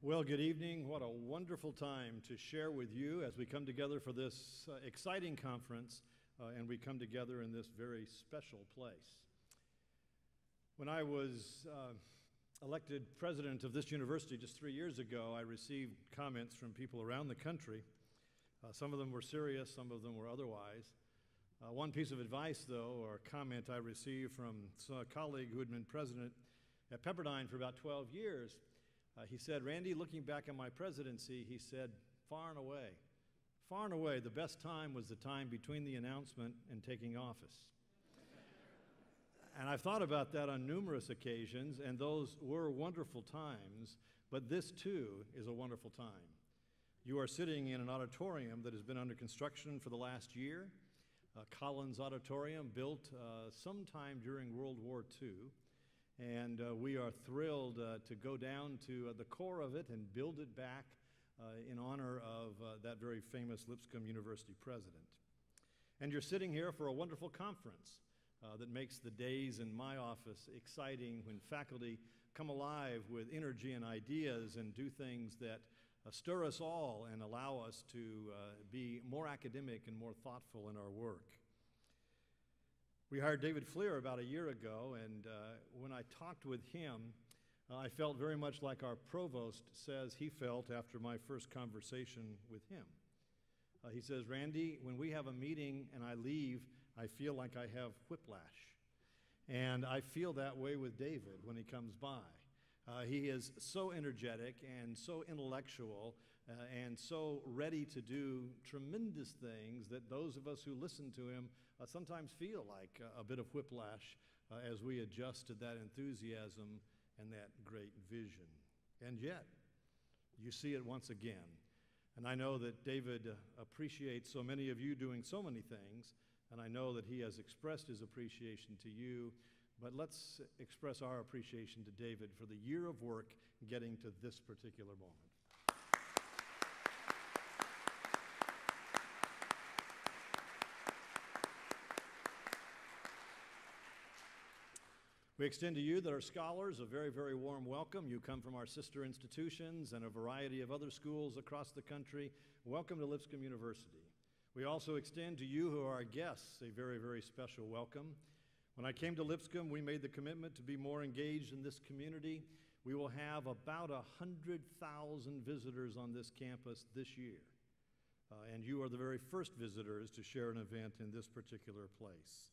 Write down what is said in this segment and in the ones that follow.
Well, good evening. What a wonderful time to share with you as we come together for this exciting conference, and we come together in this very special place. When I was elected president of this university just 3 years ago, I received comments from people around the country. Some of them were serious, some of them were otherwise. One piece of advice, though, or comment I received from a colleague who had been president at Pepperdine for about 12 years, he said, "Randy, looking back on my presidency," he said, far and away, the best time was the time between the announcement and taking office." And I've thought about that on numerous occasions, and those were wonderful times, but this too is a wonderful time. You are sitting in an auditorium that has been under construction for the last year, Collins Auditorium, built sometime during World War II. And we are thrilled to go down to the core of it and build it back in honor of that very famous Lipscomb University president. And you're sitting here for a wonderful conference that makes the days in my office exciting when faculty come alive with energy and ideas and do things that stir us all and allow us to be more academic and more thoughtful in our work. We hired David Fleer about a year ago, and when I talked with him, I felt very much like our provost says he felt after my first conversation with him. He says, "Randy, when we have a meeting and I leave, I feel like I have whiplash." And I feel that way with David when he comes by. He is so energetic and so intellectual and so ready to do tremendous things that those of us who listen to him sometimes feel like a bit of whiplash as we adjust to that enthusiasm and that great vision. And yet, you see it once again. And I know that David appreciates so many of you doing so many things, and I know that he has expressed his appreciation to you. But let's express our appreciation to David for the year of work getting to this particular moment. We extend to you that are scholars a very, very warm welcome. You come from our sister institutions and a variety of other schools across the country. Welcome to Lipscomb University. We also extend to you who are our guests a very, very special welcome. When I came to Lipscomb, we made the commitment to be more engaged in this community. We will have about 100,000 visitors on this campus this year. And you are the very first visitors to share an event in this particular place.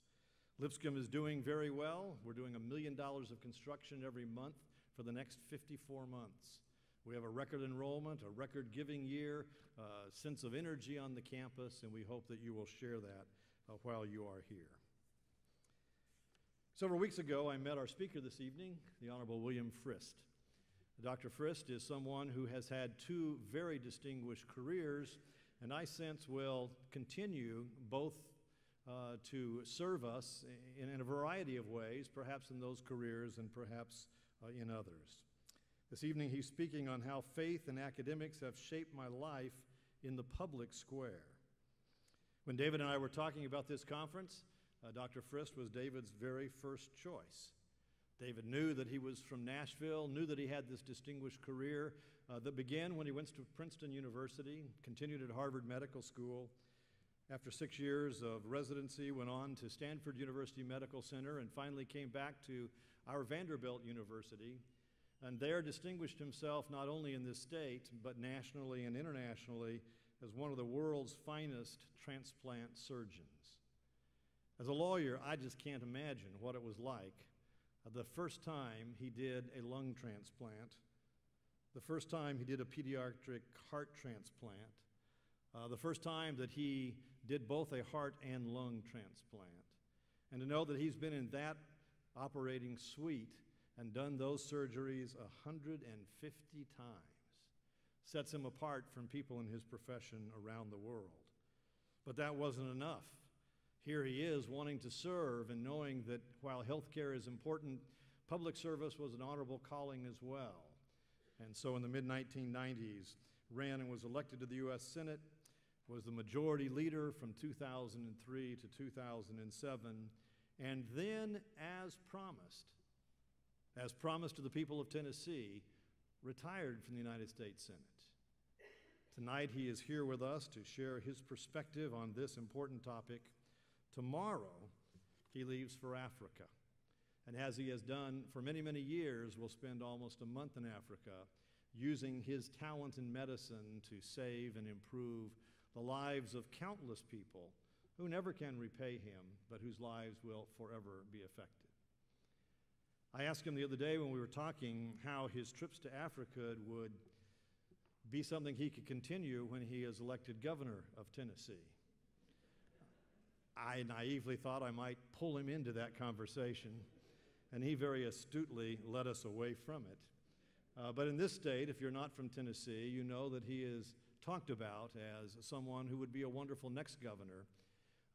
Lipscomb is doing very well. We're doing $1 million of construction every month for the next 54 months. We have a record enrollment, a record giving year, a sense of energy on the campus, and we hope that you will share that while you are here. Several weeks ago, I met our speaker this evening, the Honorable William Frist. Dr. Frist is someone who has had two very distinguished careers, and I sense will continue both to serve us in a variety of ways, perhaps in those careers and perhaps in others. This evening, he's speaking on how faith and academics have shaped my life in the public square. When David and I were talking about this conference, Dr. Frist was David's very first choice. David knew that he was from Nashville, knew that he had this distinguished career that began when he went to Princeton University, continued at Harvard Medical School. After 6 years of residency, went on to Stanford University Medical Center and finally came back to our Vanderbilt University, and there distinguished himself not only in this state, but nationally and internationally as one of the world's finest transplant surgeons. As a lawyer, I just can't imagine what it was like the first time he did a lung transplant, the first time he did a pediatric heart transplant, the first time that he did both a heart and lung transplant. And to know that he's been in that operating suite and done those surgeries 150 times sets him apart from people in his profession around the world. But that wasn't enough. Here he is wanting to serve and knowing that while healthcare is important, public service was an honorable calling as well. And so in the mid-1990s, ran and was elected to the U.S. Senate, was the majority leader from 2003 to 2007, and then, as promised to the people of Tennessee, retired from the United States Senate. Tonight he is here with us to share his perspective on this important topic. Tomorrow he leaves for Africa, and as he has done for many, many years, will spend almost a month in Africa using his talent in medicine to save and improve the lives of countless people who never can repay him, but whose lives will forever be affected. I asked him the other day when we were talking how his trips to Africa would be something he could continue when he is elected governor of Tennessee. I naively thought I might pull him into that conversation, and he very astutely led us away from it. But in this state, if you're not from Tennessee, you know that he is talked about as someone who would be a wonderful next governor.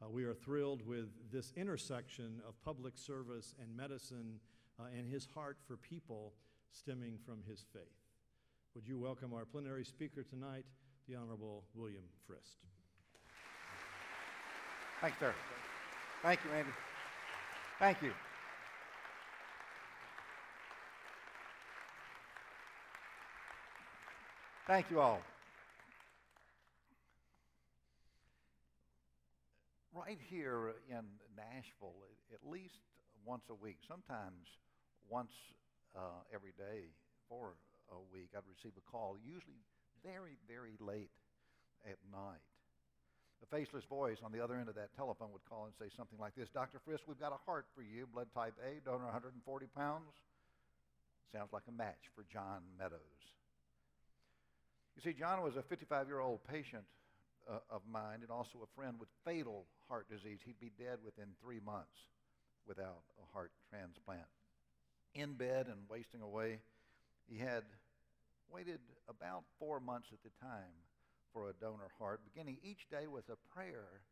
We are thrilled with this intersection of public service and medicine and his heart for people stemming from his faith. Would you welcome our plenary speaker tonight, the Honorable William Frist. Thanks, sir. Thank you, Andy. Thank you. Thank you all. Right here in Nashville, at least once a week, sometimes once every day for a week, I'd receive a call, usually very, very late at night. A faceless voice on the other end of that telephone would call and say something like this: Dr. Frist, we've got a heart for you, blood type A, donor 140 pounds. Sounds like a match for John Meadows. You see, John was a 55-year-old patient of mine and also a friend with fatal heart disease. He'd be dead within 3 months without a heart transplant. In bed and wasting away, he had waited about 4 months at the time for a donor heart, beginning each day with a prayer,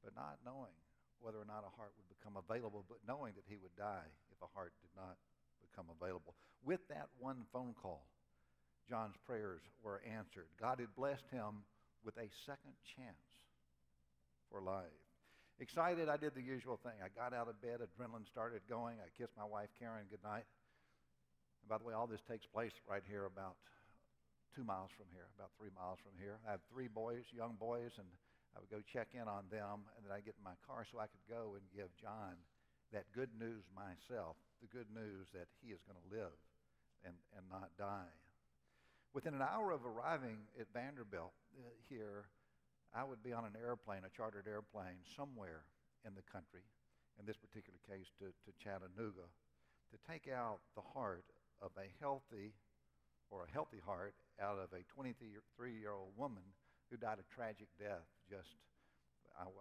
but not knowing whether or not a heart would become available, but knowing that he would die if a heart did not become available. With that one phone call, John's prayers were answered. God had blessed him with a second chance for life. Excited, I did the usual thing. I got out of bed, adrenaline started going. I kissed my wife, Karen, goodnight. And by the way, all this takes place right here about 2 miles from here, about 3 miles from here. I have 3 boys, young boys, and I would go check in on them, and then I'd get in my car so I could go and give John that good news myself, the good news that he is going to live and not die. Within an hour of arriving at Vanderbilt here, I would be on an airplane, a chartered airplane, somewhere in the country, in this particular case to Chattanooga, to take out the heart of a healthy heart out of a 23-year-old woman who died a tragic death just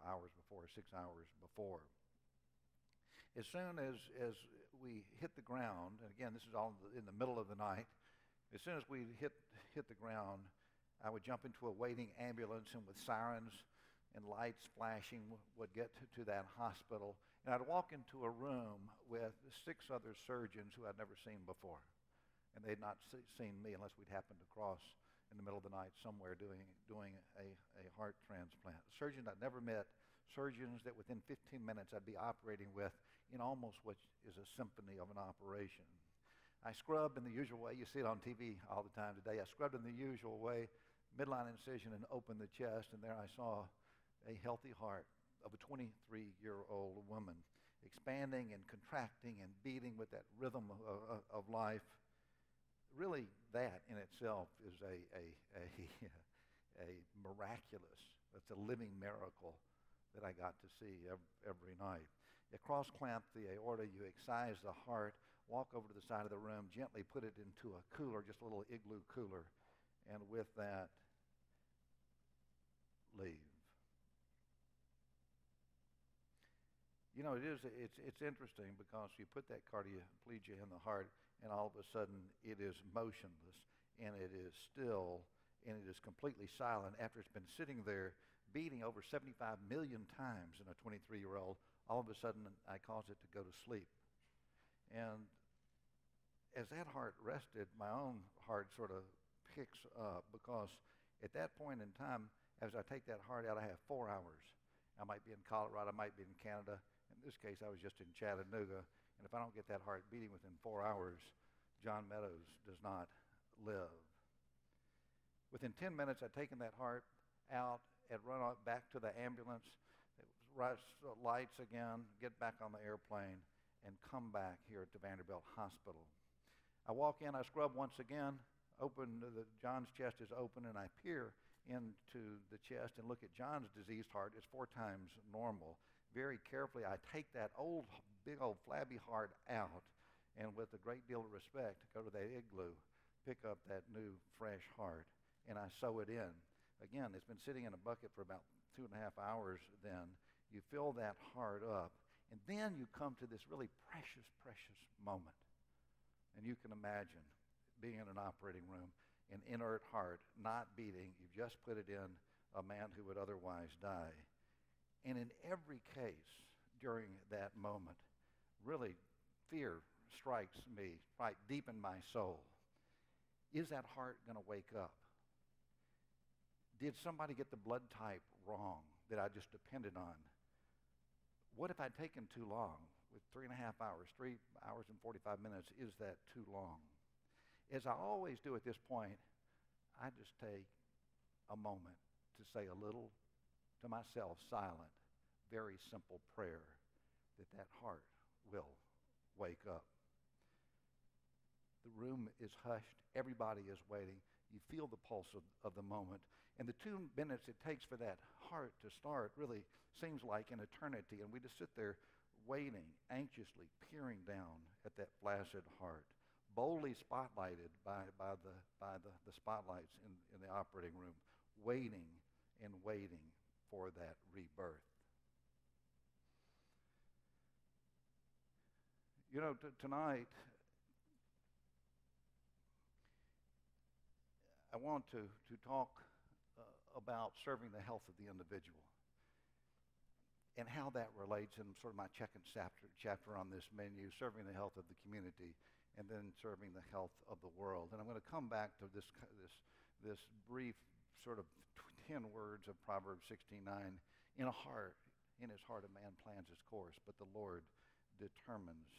hours before, 6 hours before. As soon as we hit the ground, and again, this is all in the middle of the night, as soon as we hit the ground, I would jump into a waiting ambulance, and with sirens and lights flashing, would get to that hospital. And I'd walk into a room with 6 other surgeons who I'd never seen before. And they'd not seen me unless we'd happened to cross in the middle of the night somewhere doing a heart transplant. Surgeons I'd never met, surgeons that within 15 minutes I'd be operating with in almost what is a symphony of an operation. I scrubbed in the usual way. You see it on TV all the time today. I scrubbed in the usual way, midline incision, and opened the chest, and there I saw a healthy heart of a 23-year-old woman, expanding and contracting and beating with that rhythm of life. Really, that in itself is a miraculous, it's a living miracle that I got to see every night. You cross-clamp the aorta, you excise the heart, walk over to the side of the room, gently put it into a cooler, just a little igloo cooler, and with that, leave. You know, it's interesting because you put that cardioplegia in the heart, and all of a sudden it is motionless, and it is still, and it is completely silent after it's been sitting there beating over 75 million times in a 23-year-old. All of a sudden, I cause it to go to sleep. And as that heart rested, my own heart sort of picks up, because at that point in time, as I take that heart out, I have 4 hours. I might be in Colorado, I might be in Canada. In this case, I was just in Chattanooga. And if I don't get that heart beating within 4 hours, John Meadows does not live. Within 10 minutes, I'd taken that heart out and run back to the ambulance, lights again, get back on the airplane, and come back here at the Vanderbilt Hospital. I walk in, I scrub once again, John's chest is open, and I peer into the chest and look at John's diseased heart. It's 4 times normal. Very carefully, I take that big old flabby heart out, and with a great deal of respect, go to that igloo, pick up that new, fresh heart, and I sew it in. Again, it's been sitting in a bucket for about 2.5 hours then. You fill that heart up, and then you come to this really precious, precious moment. And you can imagine being in an operating room, an inert heart, not beating. You've just put it in a man who would otherwise die. And in every case during that moment, really fear strikes me right deep in my soul. Is that heart going to wake up? Did somebody get the blood type wrong that I just depended on? What if I'd taken too long? With 3.5 hours, 3 hours and 45 minutes, is that too long? As I always do at this point, I just take a moment to say a little to myself, silent, very simple prayer that heart will wake up. The room is hushed. Everybody is waiting. You feel the pulse of the moment. And the 2 minutes it takes for that heart to start really seems like an eternity. And we just sit there waiting, anxiously peering down at that flaccid heart, boldly spotlighted by the spotlights in the operating room, waiting and waiting for that rebirth. You know, tonight, I want to talk about serving the health of the individual and how that relates in sort of my second chapter on this menu, serving the health of the community and then serving the health of the world. And I'm going to come back to this brief sort of 10 words of Proverbs 16:9. In his heart a man plans his course, but the Lord determines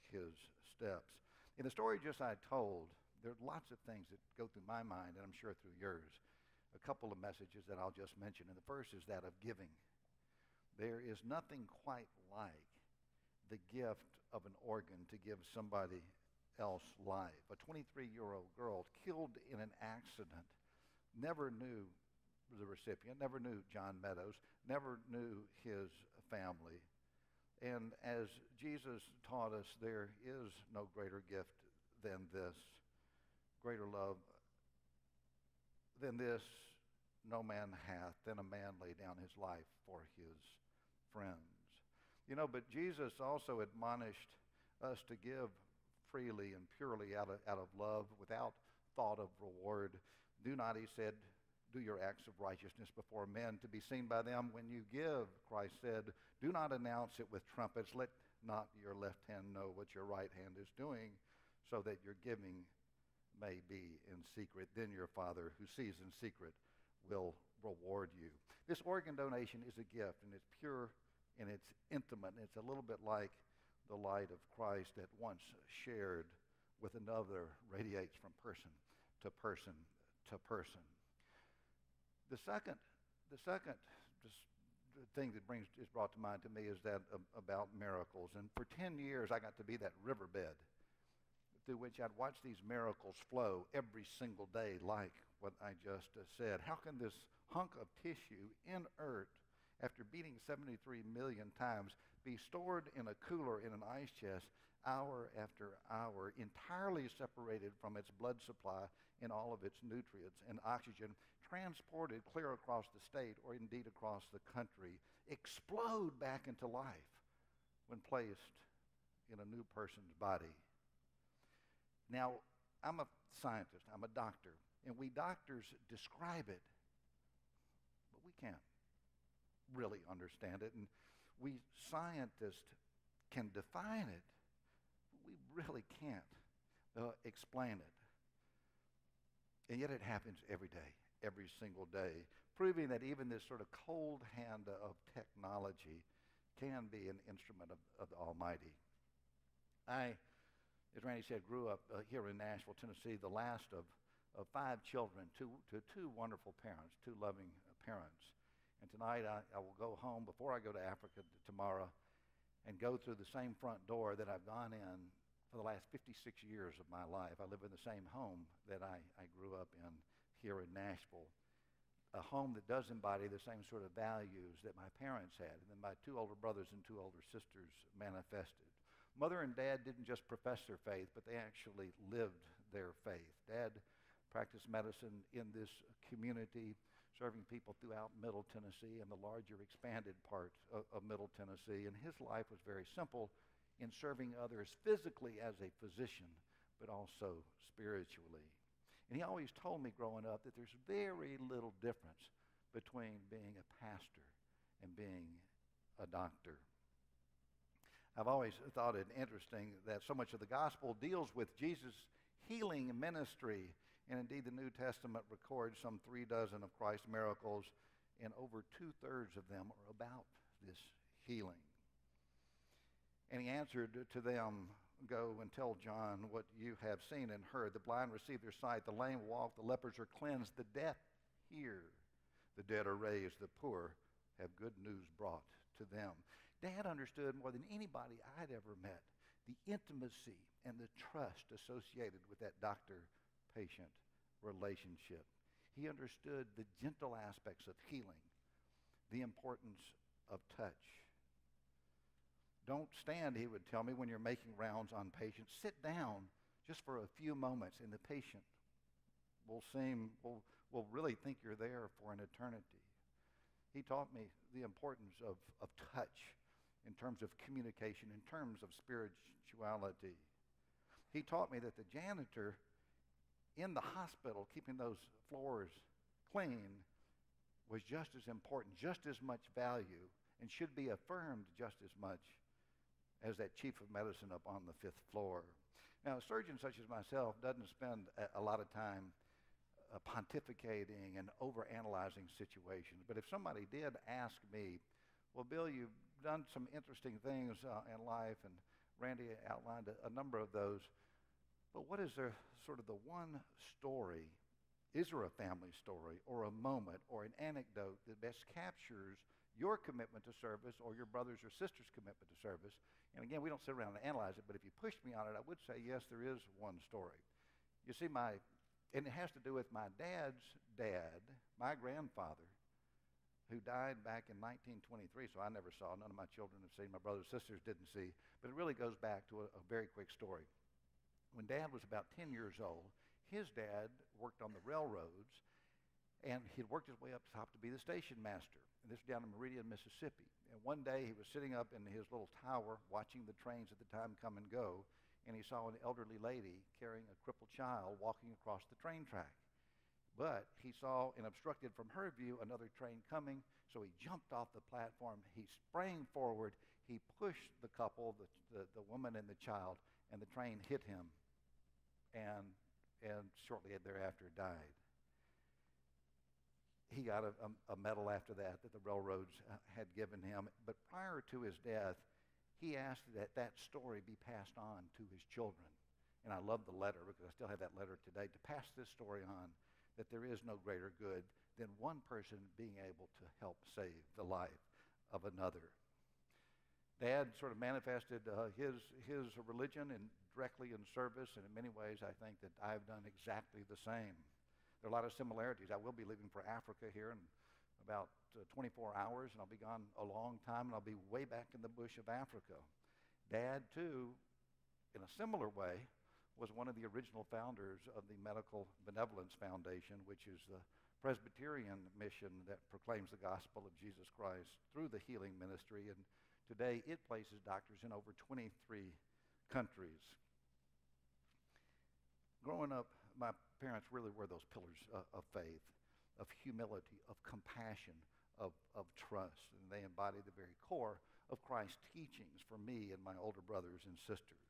his steps. In the story just I told, there are lots of things that go through my mind, and I'm sure through yours. A couple of messages that I'll just mention. And the first is that of giving. There is nothing quite like the gift of an organ to give somebody else life. A 23-year-old girl killed in an accident, never knew the recipient, never knew John Meadows, never knew his family. And as Jesus taught us, there is no greater gift than this, greater love than this no man hath, than a man lay down his life for his friends. You know, but Jesus also admonished us to give freely and purely out of love, without thought of reward. Do not, he said, do your acts of righteousness before men to be seen by them. When you give, Christ said, do not announce it with trumpets. Let not your left hand know what your right hand is doing, so that your giving may be in secret. Then your Father who sees in secret will reward you. This organ donation is a gift, and it's pure, and it's intimate, and it's a little bit like the light of Christ that once shared with another radiates from person to person to person. The second thing that is brought to mind to me is that about miracles. And for 10 years, I got to be that riverbed through which I'd watch these miracles flow every single day, like what I just said. How can this hunk of tissue, inert, after beating 73 million times, be stored in a cooler in an ice chest hour after hour, entirely separated from its blood supply and all of its nutrients and oxygen, transported clear across the state or indeed across the country, explode back into life when placed in a new person's body? Now, I'm a scientist, I'm a doctor, and we doctors describe it, but we can't really understand it. And we scientists can define it, but we really can't explain it. And yet it happens every day, every single day, proving that even this sort of cold hand of technology can be an instrument of the Almighty. I, as Randy said, grew up here in Nashville, Tennessee, the last of of 5 children to 2 wonderful parents, 2 loving parents. And tonight I will go home before I go to Africa tomorrow and go through the same front door that I've gone in for the last 56 years of my life. I live in the same home that I grew up in here in Nashville, a home that does embody the same sort of values that my parents had, and then my 2 older brothers and 2 older sisters manifested. Mother and Dad didn't just profess their faith, but they actually lived their faith. Dad practiced medicine in this community, serving people throughout Middle Tennessee and the larger expanded part of Middle Tennessee. And his life was very simple in serving others physically as a physician, but also spiritually. And he always told me growing up that there's very little difference between being a pastor and being a doctor. I've always thought it interesting that so much of the gospel deals with Jesus' healing ministry. And indeed, the New Testament records some 36 of Christ's miracles, and over 2/3 of them are about this healing. And he answered to them, "Go and tell John what you have seen and heard. The blind receive their sight, the lame walk, the lepers are cleansed, the deaf hear, the dead are raised, the poor have good news brought to them." Dad understood more than anybody I'd ever met the intimacy and the trust associated with that doctor-patient relationship. He understood the gentle aspects of healing, the importance of touch. Don't stand, he would tell me, when you're making rounds on patients. Sit down just for a few moments, and the patient will really think you're there for an eternity. He taught me the importance of touch in terms of communication, in terms of spirituality. He taught me that the janitor in the hospital, keeping those floors clean, was just as important, just as much value, and should be affirmed just as much as that chief of medicine up on the 5th floor. Now, a surgeon such as myself doesn't spend a lot of time pontificating and overanalyzing situations. But if somebody did ask me, "Well, Bill, you've done some interesting things in life," and Randy outlined a number of those, but what is there sort of the one story? Is there a family story or a moment or an anecdote that best captures your commitment to service or your brother's or sister's commitment to service? And again, we don't sit around and analyze it, but if you pushed me on it, I would say, yes, there is one story. You see, and it has to do with my dad's dad, my grandfather, who died back in 1923, so I never saw. None of my children have seen. My brothers and sisters didn't see. But it really goes back to a very quick story. When Dad was about 10 years old, his dad worked on the railroads, and he'd worked his way up top to be the station master. And this was down in Meridian, Mississippi. And one day he was sitting up in his little tower watching the trains at the time come and go, and he saw an elderly lady carrying a crippled child walking across the train track. But he saw, and obstructed from her view, another train coming, so he jumped off the platform. He sprang forward. He pushed the couple, the woman and the child, and the train hit him, and shortly thereafter died. He got a medal after that the railroads had given him. But prior to his death, he asked that story be passed on to his children. And I love the letter, because I still have that letter today, to pass this story on, that there is no greater good than one person being able to help save the life of another. Dad sort of manifested his religion directly in service, and in many ways I think that I've done exactly the same. There are a lot of similarities. I will be leaving for Africa here in about 24 hours, and I'll be gone a long time, and I'll be way back in the bush of Africa. Dad, too, in a similar way, was one of the original founders of the Medical Benevolence Foundation, which is the Presbyterian mission that proclaims the gospel of Jesus Christ through the healing ministry, and today it places doctors in over 23 countries. Growing up, my parents really were those pillars of faith, of humility, of compassion, of trust, and they embodied the very core of Christ's teachings for me and my older brothers and sisters.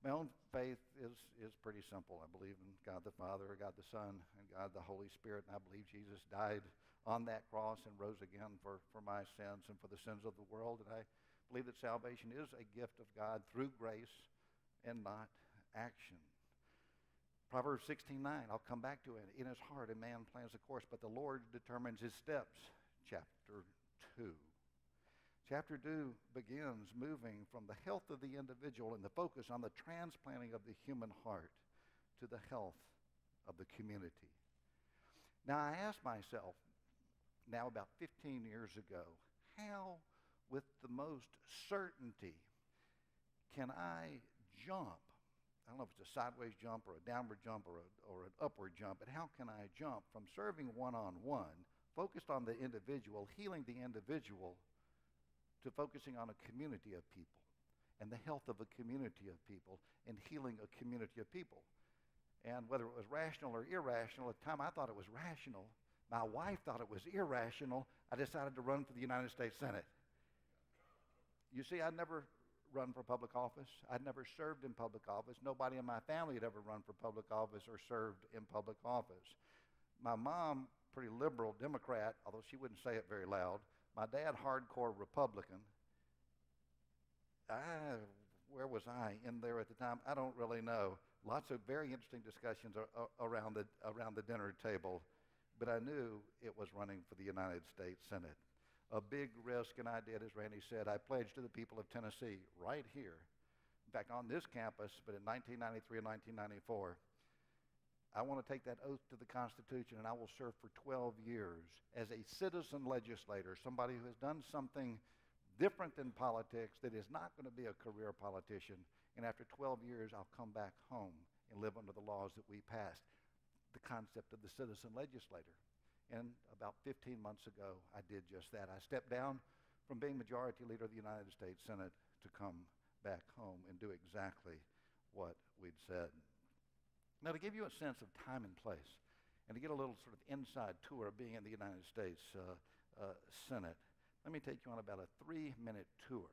My own faith is pretty simple. I believe in God the Father, God the Son, and God the Holy Spirit, and I believe Jesus died on that cross and rose again for my sins and for the sins of the world, and I believe that salvation is a gift of God through grace and not action. Proverbs 16:9, I'll come back to it. In his heart, a man plans a course, but the Lord determines his steps. Chapter 2. Chapter 2 begins moving from the health of the individual and the focus on the transplanting of the human heart to the health of the community. Now, I asked myself, now about 15 years ago, how, with the most certainty, can I jump? I don't know if it's a sideways jump or a downward jump or an upward jump, but how can I jump from serving one-on-one, focused on the individual, healing the individual, to focusing on a community of people and the health of a community of people and healing a community of people? And whether it was rational or irrational, at the time I thought it was rational. My wife thought it was irrational. I decided to run for the United States Senate. You see, I'd never run for public office. I'd never served in public office. Nobody in my family had ever run for public office or served in public office. My mom, pretty liberal Democrat, although she wouldn't say it very loud. My dad, hardcore Republican. Where was I in there at the time? I don't really know. Lots of very interesting discussions around the dinner table, but I knew it was running for the United States Senate. A big risk, and I did, as Randy said. I pledged to the people of Tennessee right here, in fact, on this campus, but in 1993 and 1994, I want to take that oath to the Constitution, and I will serve for 12 years as a citizen legislator, somebody who has done something different than politics, that is not going to be a career politician. And after 12 years, I'll come back home and live under the laws that we passed. The concept of the citizen legislator. And about 15 months ago, I did just that. I stepped down from being Majority Leader of the United States Senate to come back home and do exactly what we'd said. Now, to give you a sense of time and place, and to get a little sort of inside tour of being in the United States Senate, let me take you on about a 3-minute tour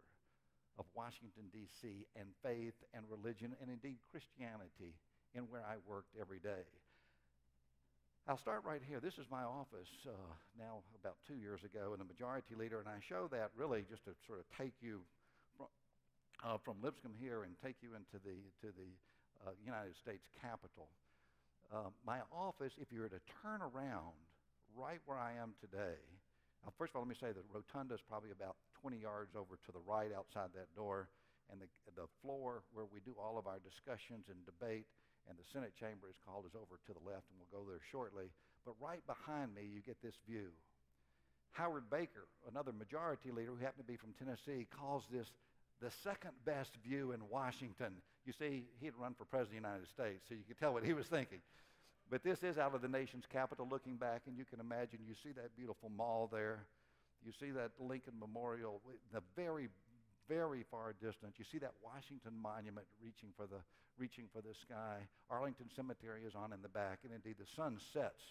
of Washington, D.C., and faith and religion, and indeed Christianity, in where I worked every day. I'll start right here. This is my office now about 2 years ago, and a Majority Leader, and I show that really just to sort of take you from Lipscomb here and take you into the United States Capitol. My office, if you were to turn around right where I am today, first of all, let me say the rotunda is probably about 20 yards over to the right outside that door, and the floor where we do all of our discussions and debate and the Senate chamber is over to the left, and we'll go there shortly. But right behind me, you get this view. Howard Baker, another Majority Leader who happened to be from Tennessee, calls this the second best view in Washington. You see, he'd run for President of the United States, so you could tell what he was thinking. But this is out of the nation's capital looking back, and you can imagine, you see that beautiful mall there. You see that Lincoln Memorial, the very, very far distance. You see that Washington Monument reaching for the sky. Arlington Cemetery is on in the back, and indeed the sun sets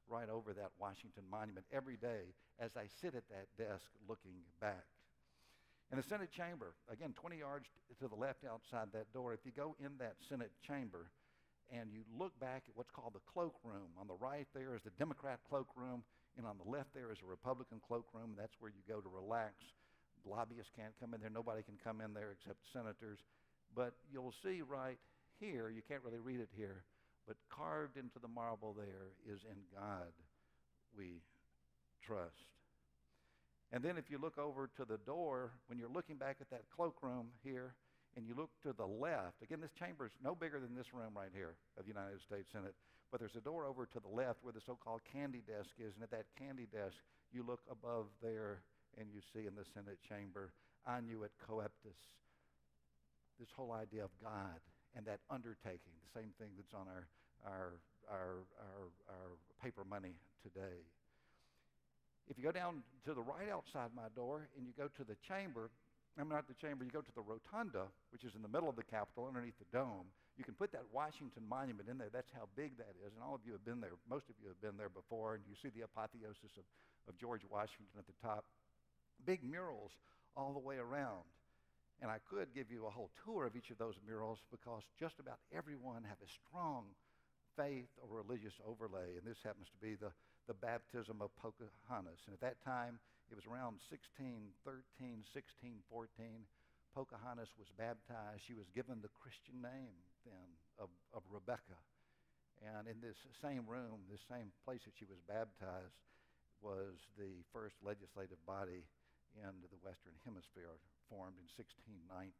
right over that Washington Monument every day as I sit at that desk looking back. And the Senate chamber, again, 20 yards to the left outside that door. If you go in that Senate chamber and you look back at what's called the cloakroom, on the right there is the Democrat cloakroom, and on the left there is a Republican cloakroom. That's where you go to relax. Lobbyists can't come in there. Nobody can come in there except senators. But you'll see right here, you can't really read it here, but carved into the marble there is "In God We Trust." And then if you look over to the door, when you're looking back at that cloakroom here, and you look to the left, again, this chamber is no bigger than this room right here of the United States Senate, but there's a door over to the left where the so-called candy desk is, and at that candy desk, you look above there, and you see in the Senate chamber, "Annuit coeptis," this whole idea of God and that undertaking, the same thing that's on our paper money today. If you go down to the right outside my door and you go to the chamber, not the chamber, you go to the rotunda, which is in the middle of the Capitol underneath the dome, you can put that Washington Monument in there. That's how big that is, and all of you have been there. Most of you have been there before, and you see the apotheosis of George Washington at the top. Big murals all the way around. And I could give you a whole tour of each of those murals because just about everyone have a strong faith or religious overlay, and this happens to be the baptism of Pocahontas. And at that time, it was around 1613, 1614. Pocahontas was baptized. She was given the Christian name then of Rebecca. And in this same room, this same place that she was baptized, was the first legislative body in the Western Hemisphere, formed in 1619.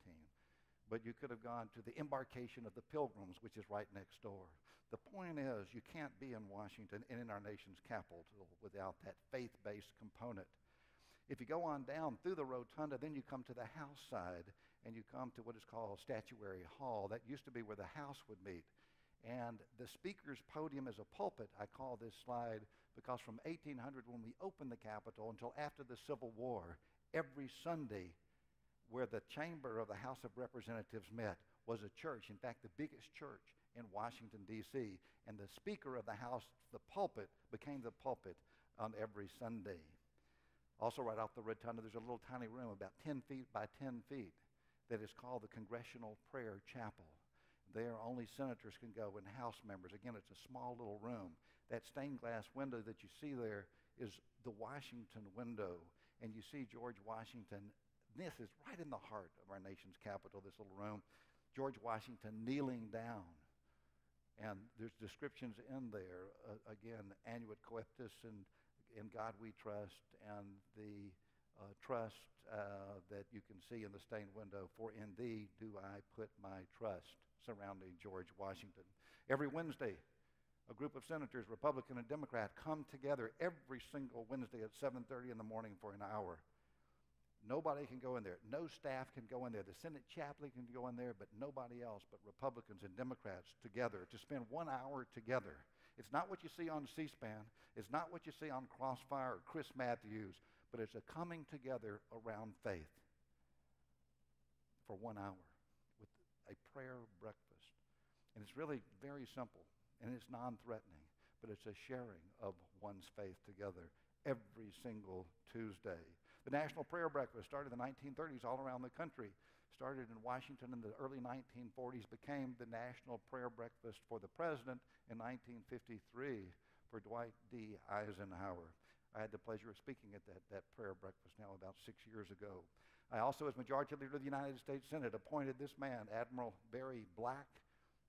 But you could have gone to the embarkation of the Pilgrims, which is right next door. The point is, you can't be in Washington and in our nation's capital without that faith-based component. If you go on down through the rotunda, then you come to the House side, and you come to what is called Statuary Hall. That used to be where the House would meet. And the speaker's podium is a pulpit. I call this slide because from 1800, when we opened the Capitol, until after the Civil War, every Sunday where the chamber of the House of Representatives met was a church. In fact, the biggest church in Washington, D.C. And the Speaker of the House, the pulpit, became the pulpit on every Sunday. Also, right off the rotunda, there's a little tiny room about 10 feet by 10 feet that is called the Congressional Prayer Chapel. There, only senators can go and House members. Again, it's a small little room. That stained glass window that you see there is the Washington window. And you see George Washington. This is right in the heart of our nation's capital, this little room. George Washington kneeling down. And there's descriptions in there, again, Annuit Coeptis and In God We Trust, and the trust that you can see in the stained window, for in thee do I put my trust, surrounding George Washington. Every Wednesday, a group of senators, Republican and Democrat, come together every single Wednesday at 7:30 in the morning for an hour. Nobody can go in there. No staff can go in there. The Senate chaplain can go in there, but nobody else but Republicans and Democrats together to spend 1 hour together. It's not what you see on C-SPAN. It's not what you see on Crossfire or Chris Matthews, but it's a coming together around faith for 1 hour with a prayer breakfast. And it's really very simple, and it's non-threatening, but it's a sharing of one's faith together every single Tuesday. The National Prayer Breakfast started in the 1930s all around the country. Started in Washington in the early 1940s, became the National Prayer Breakfast for the President in 1953 for Dwight D. Eisenhower. I had the pleasure of speaking at that prayer breakfast now about 6 years ago. I also, as Majority Leader of the United States Senate, appointed this man, Admiral Barry Black,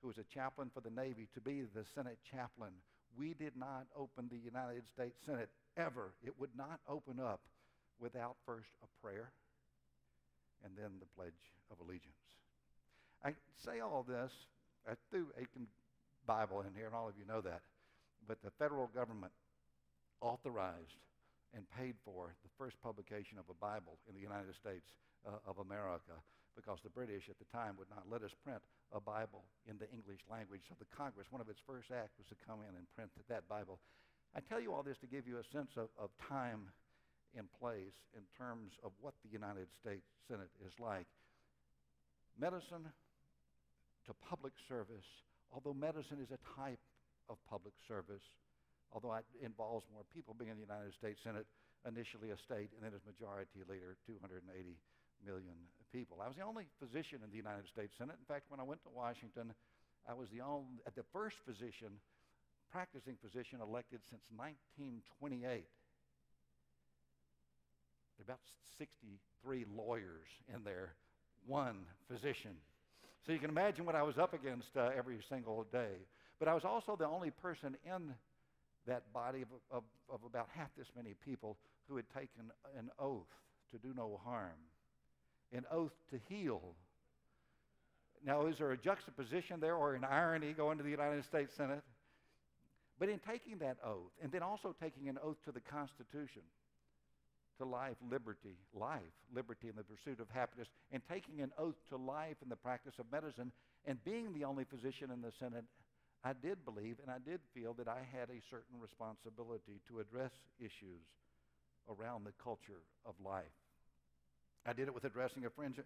who was a chaplain for the Navy, to be the Senate chaplain. We did not open the United States Senate ever. It would not open up without first a prayer and then the Pledge of Allegiance. I say all this, I threw Aiken Bible in here, and all of you know that, but the federal government authorized and paid for the first publication of a Bible in the United States of America, because the British at the time would not let us print a Bible in the English language. So the Congress, one of its first acts was to come in and print that Bible. I tell you all this to give you a sense of time in place in terms of what the United States Senate is like. Medicine to public service, although medicine is a type of public service, although it involves more people being in the United States Senate, initially a state, and then as Majority Leader, 280 million people. I was the only physician in the United States Senate. In fact, when I went to Washington, I was the first practicing physician elected since 1928. There are about 63 lawyers in there, one physician. So you can imagine what I was up against every single day. But I was also the only person in that body of about half this many people who had taken an oath to do no harm, an oath to heal. Now, is there a juxtaposition there or an irony going to the United States Senate? But in taking that oath, and then also taking an oath to the Constitution, to life, liberty, and the pursuit of happiness, and taking an oath to life in the practice of medicine, and being the only physician in the Senate, I did believe and I did feel that I had a certain responsibility to address issues around the culture of life. I did it with addressing a fringe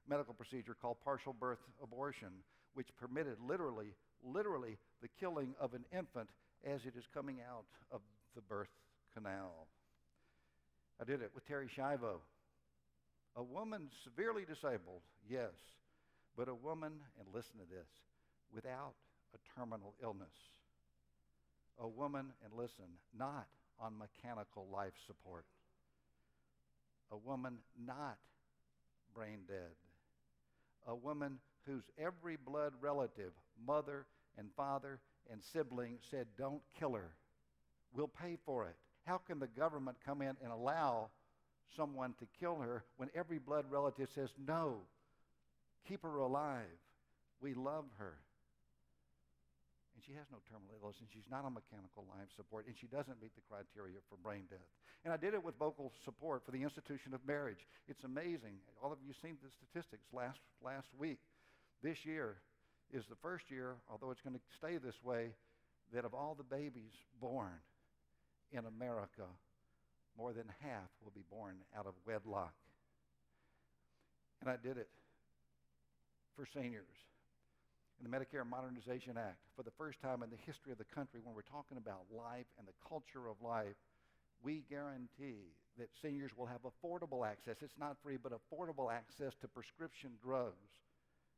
medical procedure called partial birth abortion, which permitted literally the killing of an infant as it is coming out of the birth canal. I did it with Terry Schiavo, a woman severely disabled, yes, but a woman, and listen to this, without a terminal illness. A woman, and listen, not on mechanical life support. A woman not brain dead. A woman whose every blood relative, mother and father and sibling said, "Don't kill her. We'll pay for it." How can the government come in and allow someone to kill her when every blood relative says, "No, keep her alive. We love her"? And she has no terminal illness, and she's not on mechanical life support, and she doesn't meet the criteria for brain death. And I did it with vocal support for the institution of marriage. It's amazing. All of you seen the statistics last week. This year is the first year, although it's going to stay this way, that of all the babies born in America, more than half will be born out of wedlock. And I did it for seniors. In the Medicare Modernization Act, for the first time in the history of the country, when we're talking about life and the culture of life, we guarantee that seniors will have affordable access. It's not free, but affordable access to prescription drugs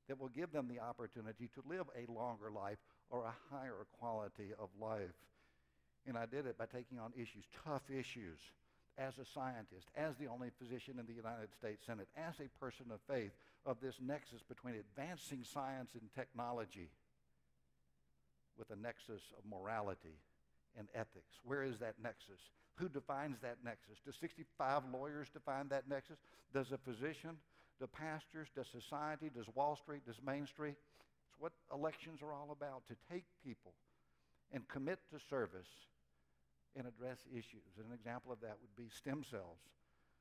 that will give them the opportunity to live a longer life or a higher quality of life. And I did it by taking on issues, tough issues, as a scientist, as the only physician in the United States Senate, as a person of faith, of this nexus between advancing science and technology with a nexus of morality and ethics. Where is that nexus? Who defines that nexus? Do 65 lawyers define that nexus? Does a physician? Do pastors? Does society? Does Wall Street? Does Main Street? It's what elections are all about, to take people and commit to service and address issues. And an example of that would be stem cells,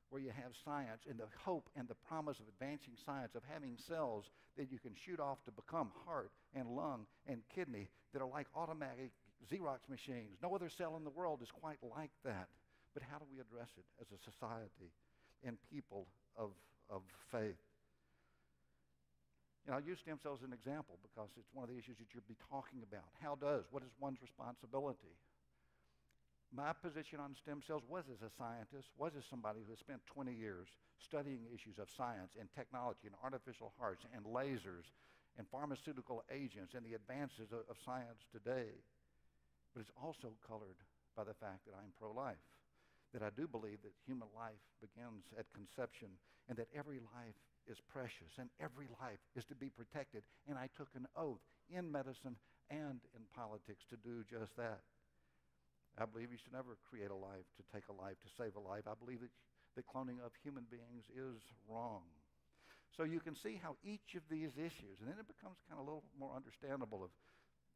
where you have science and the hope and the promise of advancing science, of having cells that you can shoot off to become heart and lung and kidney that are like automatic Xerox machines. No other cell in the world is quite like that. But how do we address it as a society and people of faith? And I'll use stem cells as an example because it's one of the issues that you'll be talking about. What is one's responsibility? My position on stem cells was as a scientist, was as somebody who has spent 20 years studying issues of science and technology and artificial hearts and lasers and pharmaceutical agents and the advances of science today. But it's also colored by the fact that I'm pro-life, that I do believe that human life begins at conception and that every life is precious and every life is to be protected. And I took an oath in medicine and in politics to do just that. I believe you should never create a life to take a life, to save a life. I believe that the cloning of human beings is wrong. So you can see how each of these issues, and then it becomes kind of a little more understandable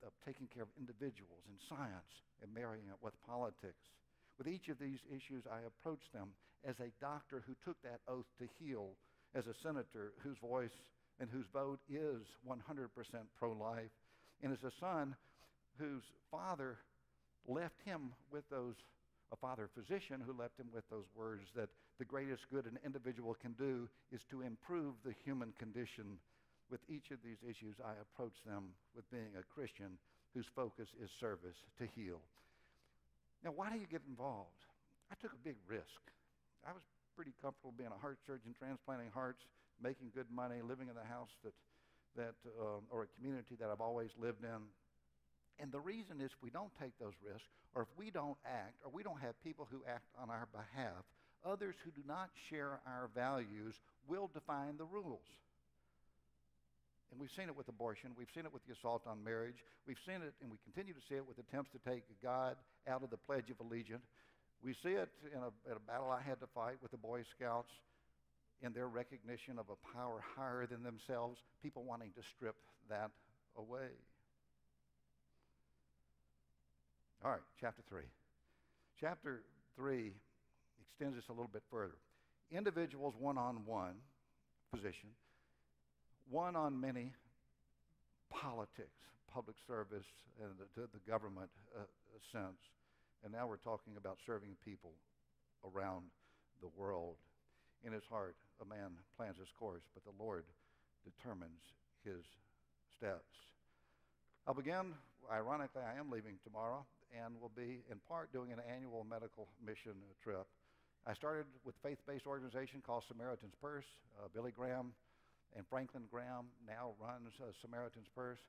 of taking care of individuals and science and marrying it with politics. With each of these issues, I approached them as a doctor who took that oath to heal, as a senator whose voice and whose vote is 100% pro-life, and as a son whose father left him with a father physician who left him with those words that the greatest good an individual can do is to improve the human condition. With each of these issues, I approach them with being a Christian whose focus is service to heal. Now, why do you get involved? I took a big risk. I was pretty comfortable being a heart surgeon, transplanting hearts, making good money, living in the house or a community that I've always lived in. And the reason is if we don't take those risks, or if we don't act, or we don't have people who act on our behalf, others who do not share our values will define the rules. And we've seen it with abortion. We've seen it with the assault on marriage. We've seen it, and we continue to see it with attempts to take God out of the Pledge of Allegiance. We see it in a battle I had to fight with the Boy Scouts in their recognition of a power higher than themselves, people wanting to strip that away. All right, chapter 3. Chapter 3 extends this a little bit further. Individuals one-on-one, position, one-on-many, politics, public service, and the government sense. And now we're talking about serving people around the world. In his heart, a man plans his course, but the Lord determines his steps. I'll begin, ironically, I am leaving tomorrow, and will be, in part, doing an annual medical mission trip. I started with a faith-based organization called Samaritan's Purse. Billy Graham and Franklin Graham now runs Samaritan's Purse.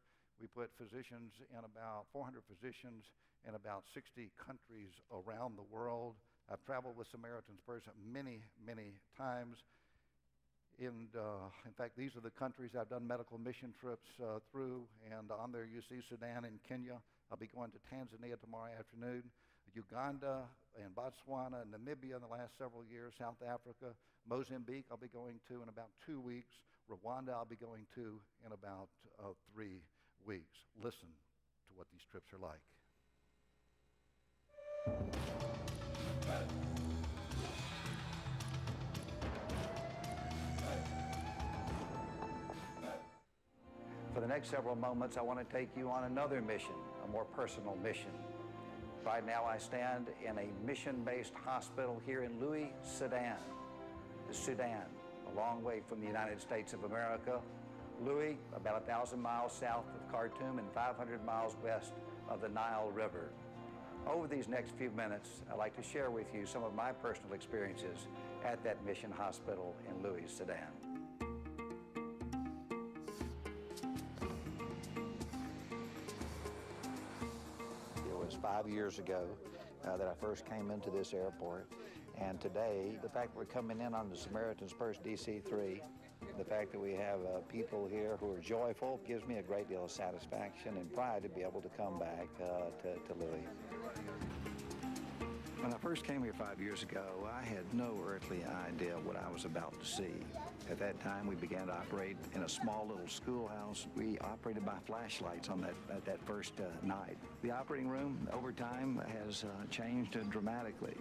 We put physicians in about 400 physicians in about 60 countries around the world. I've traveled with Samaritan's Purse many, many times. In fact, these are the countries I've done medical mission trips through, and on there you see Sudan and Kenya. I'll be going to Tanzania tomorrow afternoon, Uganda and Botswana and Namibia in the last several years, South Africa, Mozambique I'll be going to in about 2 weeks, Rwanda I'll be going to in about 3 weeks. Listen to what these trips are like. For the next several moments, I want to take you on another mission, a more personal mission. Right now, I stand in a mission-based hospital here in Louis, Sudan. The Sudan, a long way from the United States of America. Louis, about 1,000 miles south of Khartoum and 500 miles west of the Nile River. Over these next few minutes, I'd like to share with you some of my personal experiences at that mission hospital in Louis, Sudan. It was 5 years ago that I first came into this airport, and today, the fact that we're coming in on the Samaritan's Purse DC-3, the fact that we have people here who are joyful gives me a great deal of satisfaction and pride to be able to come back to Louis. When I first came here 5 years ago, I had no earthly idea what I was about to see. At that time, we began to operate in a small little schoolhouse. We operated by flashlights on that first night. The operating room, over time, has changed dramatically.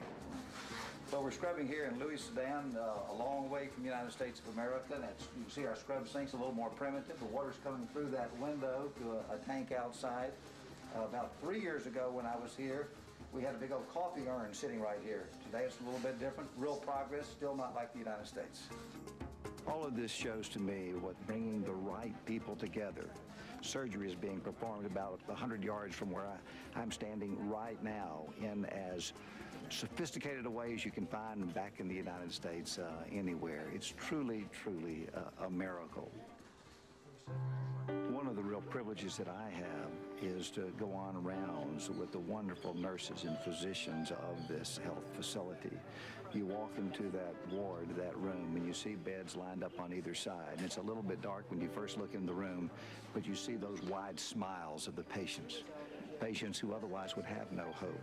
Well, we're scrubbing here in Louis, Sudan, a long way from the United States of America. You can see our scrub sink's a little more primitive. The water's coming through that window to a tank outside. About 3 years ago when I was here, we had a big old coffee urn sitting right here. Today it's a little bit different. Real progress, still not like the United States. All of this shows to me what bringing the right people together. Surgery is being performed about 100 yards from where I'm standing right now in as sophisticated a way as you can find back in the United States anywhere. It's truly, truly a miracle. One of the real privileges that I have is to go on rounds with the wonderful nurses and physicians of this health facility. You walk into that ward, that room, and you see beds lined up on either side. And it's a little bit dark when you first look in the room, but you see those wide smiles of the patients who otherwise would have no hope,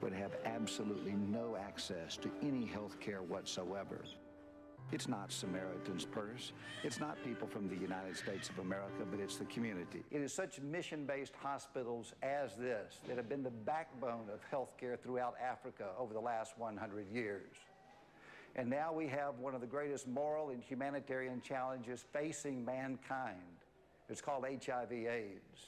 would have absolutely no access to any health care whatsoever. It's not Samaritan's Purse. It's not people from the United States of America, but it's the community. It is such mission-based hospitals as this that have been the backbone of healthcare throughout Africa over the last 100 years. And now we have one of the greatest moral and humanitarian challenges facing mankind. It's called HIV/AIDS.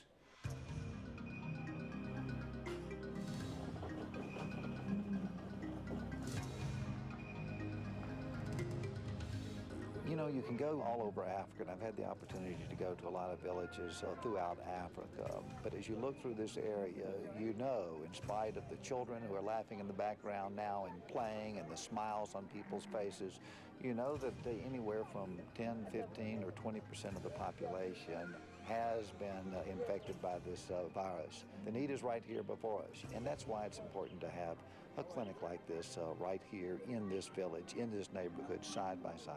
You know, you can go all over Africa, and I've had the opportunity to go to a lot of villages throughout Africa. But as you look through this area, you know, in spite of the children who are laughing in the background now and playing and the smiles on people's faces, you know that anywhere from 10, 15, or 20% of the population has been infected by this virus. The need is right here before us, and that's why it's important to have a clinic like this right here in this village, in this neighborhood, side by side.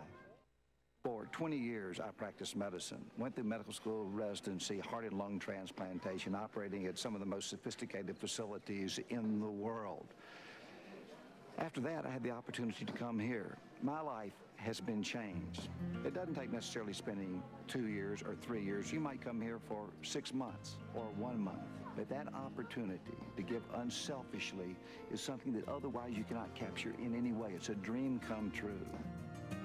For 20 years, I practiced medicine, went through medical school residency, heart and lung transplantation, operating at some of the most sophisticated facilities in the world. After that, I had the opportunity to come here. My life has been changed. It doesn't take necessarily spending 2 years or 3 years. You might come here for 6 months or 1 month. But that opportunity to give unselfishly is something that otherwise you cannot capture in any way. It's a dream come true.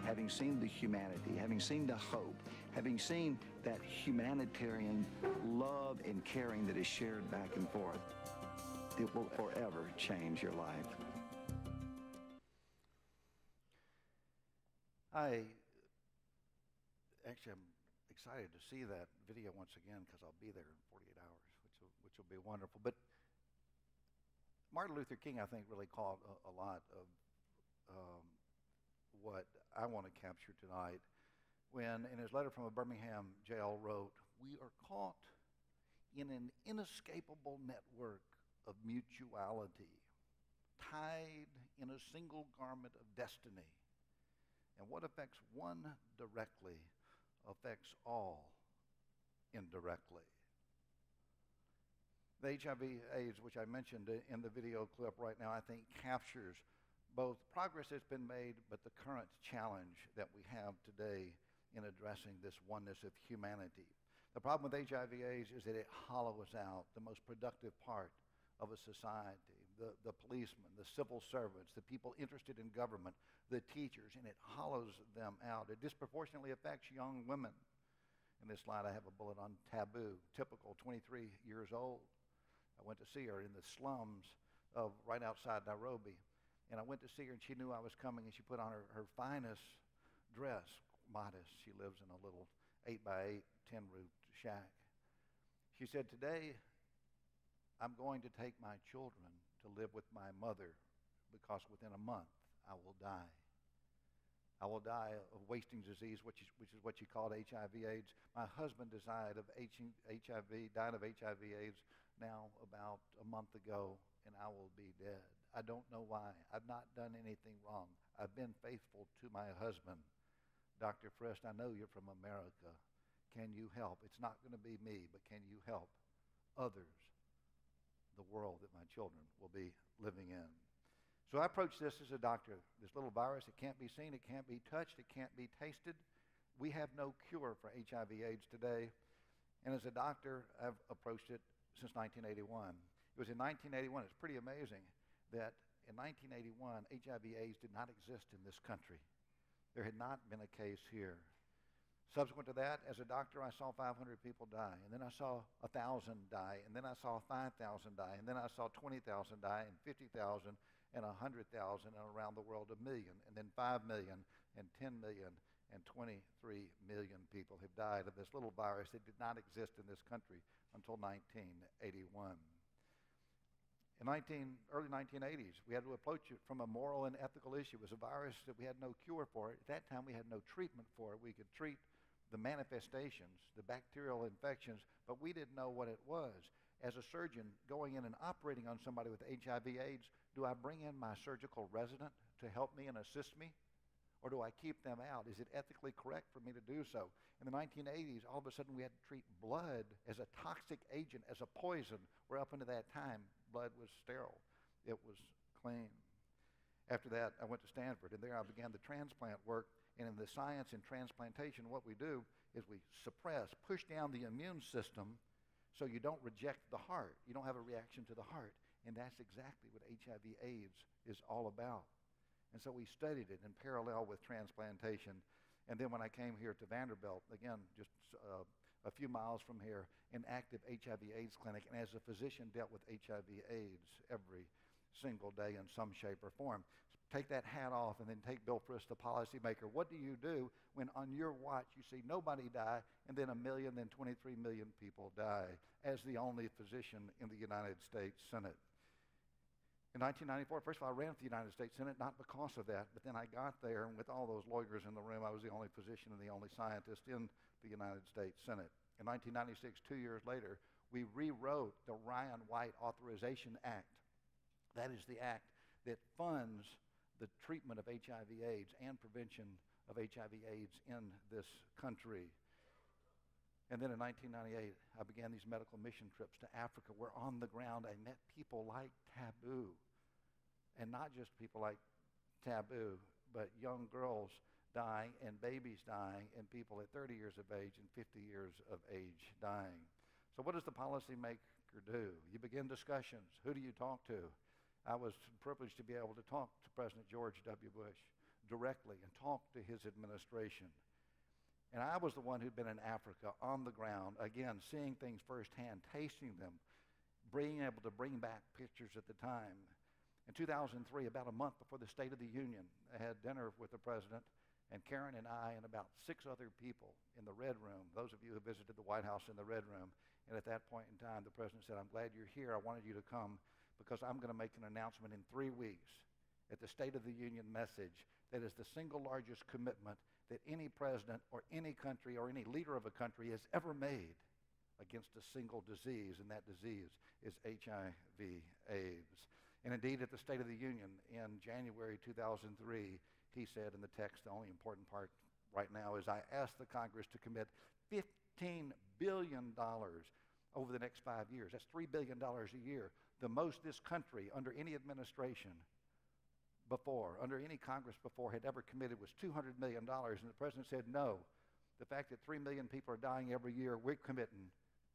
Having seen the humanity, having seen the hope, having seen that humanitarian love and caring that is shared back and forth, it will forever change your life. I'm excited to see that video once again because I'll be there in 48 hours, which will be wonderful. But Martin Luther King, I think, really caught a lot of what I want to capture tonight when, in his letter from a Birmingham jail, wrote, "We are caught in an inescapable network of mutuality, tied in a single garment of destiny. And what affects one directly affects all indirectly." The HIV/AIDS, which I mentioned in the video clip right now, I think captures both progress that's been made, but the current challenge that we have today in addressing this oneness of humanity. The problem with HIV/AIDS is that it hollows out the most productive part of a society, the policemen, the civil servants, the people interested in government, the teachers, and it hollows them out. It disproportionately affects young women. In this slide, I have a bullet on taboo, typical, 23 years old. I went to see her in the slums of right outside Nairobi. And I went to see her, and she knew I was coming, and she put on her finest dress, modest. She lives in a little 8x8 tin-roof shack. She said, "Today, I'm going to take my children to live with my mother because within a month, I will die. I will die of wasting disease, which is what she called HIV/AIDS. My husband died of HIV/AIDS now about a month ago, and I will be dead. I don't know why. I've not done anything wrong. I've been faithful to my husband. Dr. Frist, I know you're from America. Can you help? It's not going to be me, but can you help others, the world that my children will be living in?" So I approached this as a doctor. This little virus, it can't be seen, it can't be touched, it can't be tasted. We have no cure for HIV/AIDS today. And as a doctor, I've approached it since 1981. It was in 1981, it's pretty amazing, that in 1981, HIV/AIDS did not exist in this country. There had not been a case here. Subsequent to that, as a doctor, I saw 500 people die, and then I saw 1,000 die, and then I saw 5,000 die, and then I saw 20,000 die, and 50,000, and 100,000, and around the world 1 million, and then 5 million, and 10 million, and 23 million people have died of this little virus that did not exist in this country until 1981. In early 1980s, we had to approach it from a moral and ethical issue. It was a virus that we had no cure for. At that time, we had no treatment for it. We could treat the manifestations, the bacterial infections, but we didn't know what it was. As a surgeon, going in and operating on somebody with HIV/AIDS, do I bring in my surgical resident to help me and assist me? Or do I keep them out? Is it ethically correct for me to do so? In the 1980s, all of a sudden we had to treat blood as a toxic agent, as a poison, where up until that time, blood was sterile. It was clean. After that, I went to Stanford, and there I began the transplant work. And in the science and transplantation, what we do is we suppress, push down the immune system so you don't reject the heart. You don't have a reaction to the heart. And that's exactly what HIV/AIDS is all about. And so we studied it in parallel with transplantation. And then when I came here to Vanderbilt, again, just a few miles from here, an active HIV/AIDS clinic, and as a physician dealt with HIV/AIDS every single day in some shape or form. Take that hat off and then take Bill Frist, the policymaker. What do you do when on your watch you see nobody die and then 1 million, then 23 million people die as the only physician in the United States Senate? In 1994, first of all, I ran for the United States Senate, not because of that, but then I got there, and with all those lawyers in the room, I was the only physician and the only scientist in the United States Senate. In 1996, 2 years later, we rewrote the Ryan White Authorization Act. That is the act that funds the treatment of HIV/AIDS and prevention of HIV/AIDS in this country. And then in 1998, I began these medical mission trips to Africa, where on the ground I met people like Taboo. And not just people like Taboo, but young girls dying and babies dying and people at 30 years of age and 50 years of age dying. So what does the policymaker do? You begin discussions. Who do you talk to? I was privileged to be able to talk to President George W. Bush directly and talk to his administration. And I was the one who'd been in Africa on the ground, again, seeing things firsthand, tasting them, being able to bring back pictures at the time. In 2003, about a month before the State of the Union, I had dinner with the president, and Karen and I and about 6 other people in the Red Room, those of you who visited the White House in the Red Room. And at that point in time, the president said, "I'm glad you're here. I wanted you to come because I'm going to make an announcement in 3 weeks at the State of the Union message that is the single largest commitment that any president or any country or any leader of a country has ever made against a single disease, and that disease is HIV/AIDS. And indeed, at the State of the Union in January 2003, he said in the text, the only important part right now is, I asked the Congress to commit $15 billion over the next 5 years. That's $3 billion a year, the most this country under any administration before, under any Congress before, had ever committed was $200 million. And the president said, no, the fact that 3 million people are dying every year, we're committing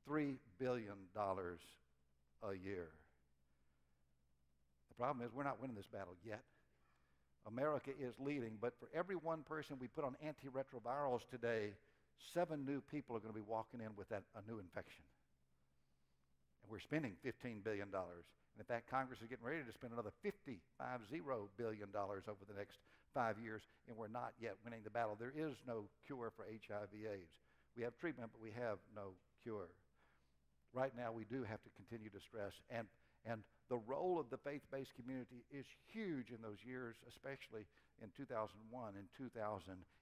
$3 billion a year. The problem is we're not winning this battle yet. America is leading, but for every one person we put on antiretrovirals today, 7 new people are going to be walking in with a new infection. And we're spending $15 billion. And in fact, Congress is getting ready to spend another $50 billion over the next 5 years, and we're not yet winning the battle. There is no cure for HIV/AIDS. We have treatment, but we have no cure. Right now, we do have to continue to stress, and the role of the faith-based community is huge in those years, especially in 2001 and 2000,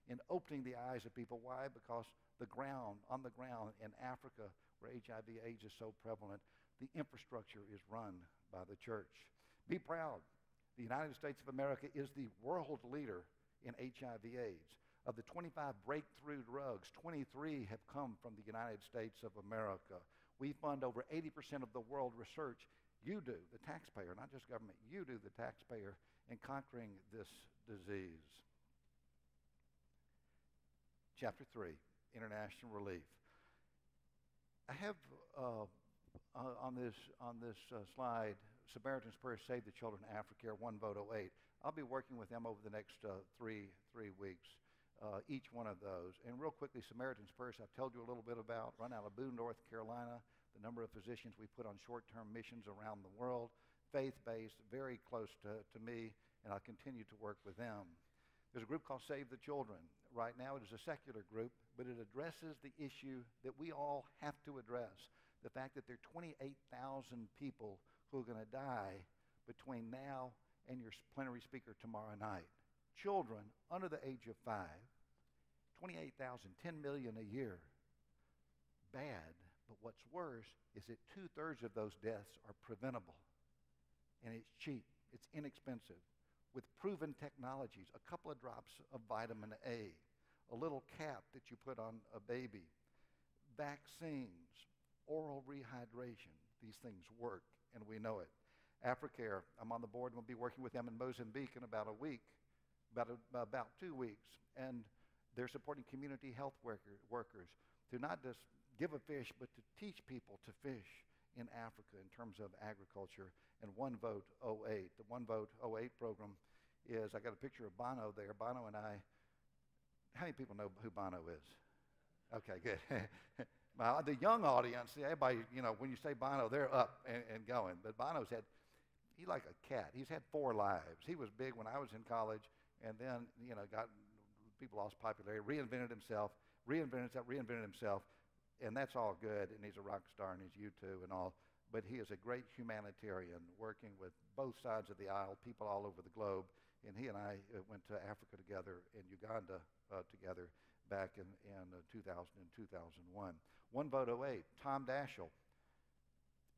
in opening the eyes of people. Why? Because on the ground in Africa, where HIV/AIDS is so prevalent, the infrastructure is run by the church. Be proud. The United States of America is the world leader in HIV/AIDS. Of the 25 breakthrough drugs, 23 have come from the United States of America. We fund over 80% of the world research. You do, the taxpayer, not just government. You do, the taxpayer, in conquering this disease. Chapter 3, International Relief. I have on this slide, Samaritan's Purse, Save the Children, Africa, One Vote 08. I'll be working with them over the next three weeks, each one of those. And real quickly, Samaritan's Purse, I've told you a little bit about, run out of Boone, North Carolina, the number of physicians we put on short-term missions around the world, faith-based, very close to me, and I'll continue to work with them. There's a group called Save the Children. Right now it is a secular group, but it addresses the issue that we all have to address, the fact that there are 28,000 people who are going to die between now and your plenary speaker tomorrow night. Children under the age of 5, 28,000, 10 million a year. Bad, but what's worse is that 2/3 of those deaths are preventable. And it's cheap, it's inexpensive, with proven technologies, a couple of drops of vitamin A, a little cap that you put on a baby, vaccines, oral rehydration. These things work, and we know it. Africare, I'm on the board and we'll be working with them in Mozambique in about a week, about 2 weeks. And they're supporting community health workers to not just give a fish, but to teach people to fish in Africa in terms of agriculture. And One Vote 08. The One Vote 08 program is, I got a picture of Bono there. Bono and I, how many people know who Bono is? Okay, good. The young audience, everybody, when you say Bono, they're up and going. But Bono's he's like a cat. He's had 4 lives. He was big when I was in college, and then, people lost popularity, reinvented himself, and that's all good, and he's a rock star, and he's U2 and all. But he is a great humanitarian, working with both sides of the aisle, people all over the globe. And he and I went to Africa together and Uganda together back in 2000 and 2001. One Vote 08, Tom Daschle